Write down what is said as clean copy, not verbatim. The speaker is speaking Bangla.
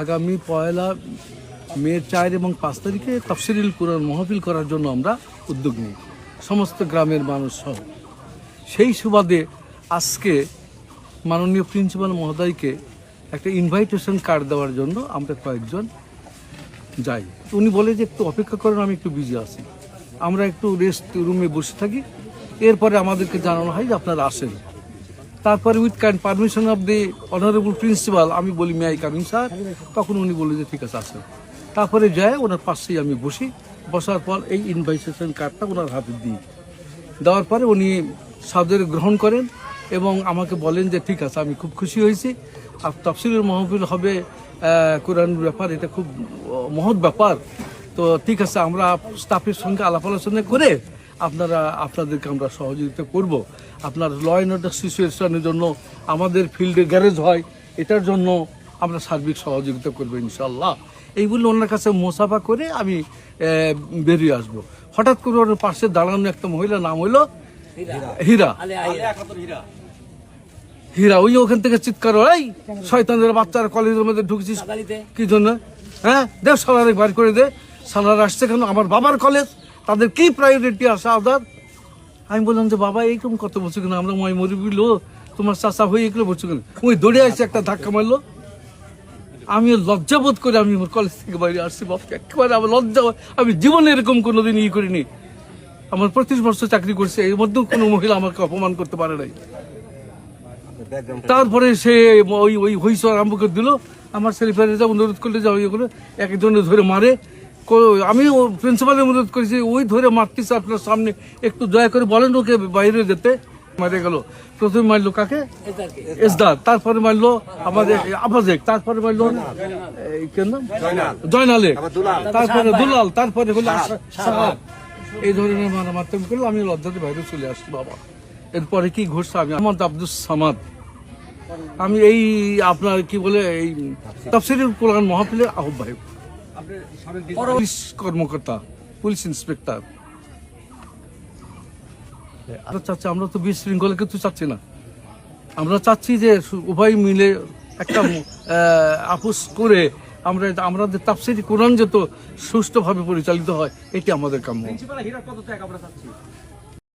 আগামী 1 মে 4 এবং 5 তারিখে তাফসিরুল কুরআন মাহফিল করার জন্য আমরা উদ্যোগ নিই, সমস্ত গ্রামের মানুষ সহ। সেই সুবাদে আজকে মাননীয় প্রিন্সিপাল মহোদয়কে একটা ইনভাইটেশন কার্ড দেওয়ার জন্য আমরা কয়েকজন যাই। উনি বলে যে একটু অপেক্ষা করেন, আমি একটু বিজি আছি। আমরা একটু রেস্ট রুমে বসে থাকি, এরপরে আমাদেরকে জানানো হয় যে আপনারা আসেন। তারপরে with kind permission of the honourable principal আমি বলি মে আই কামিং স্যার, তখন উনি বলে যে ঠিক আছে আসেন। তারপরে যায় ওনার পাশেই আমি বসি, বসার পর এই ইনভাইটেশন কার্ডটা ওনার হাতে দিই। দেওয়ার পরে উনি সাদরে গ্রহণ করেন এবং আমাকে বলেন যে ঠিক আছে, আমি খুব খুশি হয়েছি। আর তাফসিরুল মাহফিল হবে কোরআনের ব্যাপার, এটা খুব মহৎ ব্যাপার। তো ঠিক আছে, আমরা স্টাফের সঙ্গে আলাপ আলোচনা করে আপনাদেরকে আমরা সহযোগিতা করব। আপনার ল অ্যান্ড অর্ডার সিচুয়েশনের জন্য আমাদের ফিল্ডে গ্যারেজ হয়, এটার জন্য আমরা সার্বিক সহযোগিতা করবো ইনশাল্লাহ। এই বলে ওনার কাছে মোসাফা করে আমি বেরিয়ে আসব। হঠাৎ করে ওর পাশে দাঁড়ানো একটা মহিলা, নাম হইলো হীরা। হীরা ওই ওখান থেকে চিৎকার, এই শয়তানের বাচ্চারা কলেজের মধ্যে ঢুকছিস কি জন্য? হ্যাঁ, দেখ সালারে বার করে দে। সালার আসছে কেন? আমার বাবার কলেজ, তাদের কি প্রায়োরিটি আছে আদার? আমি বললাম যে বাবা এইরকম কত বলছো কেন, আমরা মরিবি লো, তোমার চাচা হয়ে এগুলো বলছো কেন? ওই দৌড়ে আসছে, একটা ধাক্কা মারলো। আমি লজ্জাবোধ করে আমি আমার কলেজ থেকে বাইরে আসছি। বাপকে একেবারে আমার লজ্জা, আমি জীবনে এরকম কোনোদিন করিনি। আমার 25 বছর চাকরি করছে, এর মধ্যেও কোনো মহিলা আমাকে অপমান করতে পারে নাই। তারপরে সে ওই হইস আরম্ভ করে দিল। আমার ছেলে ফেরে যা অনুরোধ করলে যাও, ইয়ে করে একজনে ধরে মারে। আমি প্রিন্সিপালের অনুরোধ করেছি, ওই ধরে মারতেছে আপনার সামনে, একটু দয়া করে বলেন ওকে বাইরে যেতে। মারে গেল। প্রথমে মারলো কাকে? এসদার। তারপরে মারলো আমাদের আবাজেক। তারপরে মারলো জয়নালে। তারপরে দুলাল। তারপরে হলো সাহাব। এই ধরনের মারামারি করলো। আমি লজ্জাতে বাইরে চলে আসছি বাবা। এরপরে কি ঘটছে? আমি মোহাম্মদ আব্দুস সামাদ, আমি এই আপনার কি বলে এই তাফসিরুল কুরআন মাহফিলের আহ্বায়ক, পুলিশ কর্মকর্তা, পুলিশ ইন্সপেক্টর। চাচ্ছি আমরা তো বিশৃঙ্খলা কিছু চাচ্ছি না। আমরা চাচ্ছি যে উভয় মিলে একটা আপোষ করে আমাদের তাফসিরুল কুরআন যত সুষ্ঠুভাবে পরিচালিত হয়, এটি আমাদের কাম্য।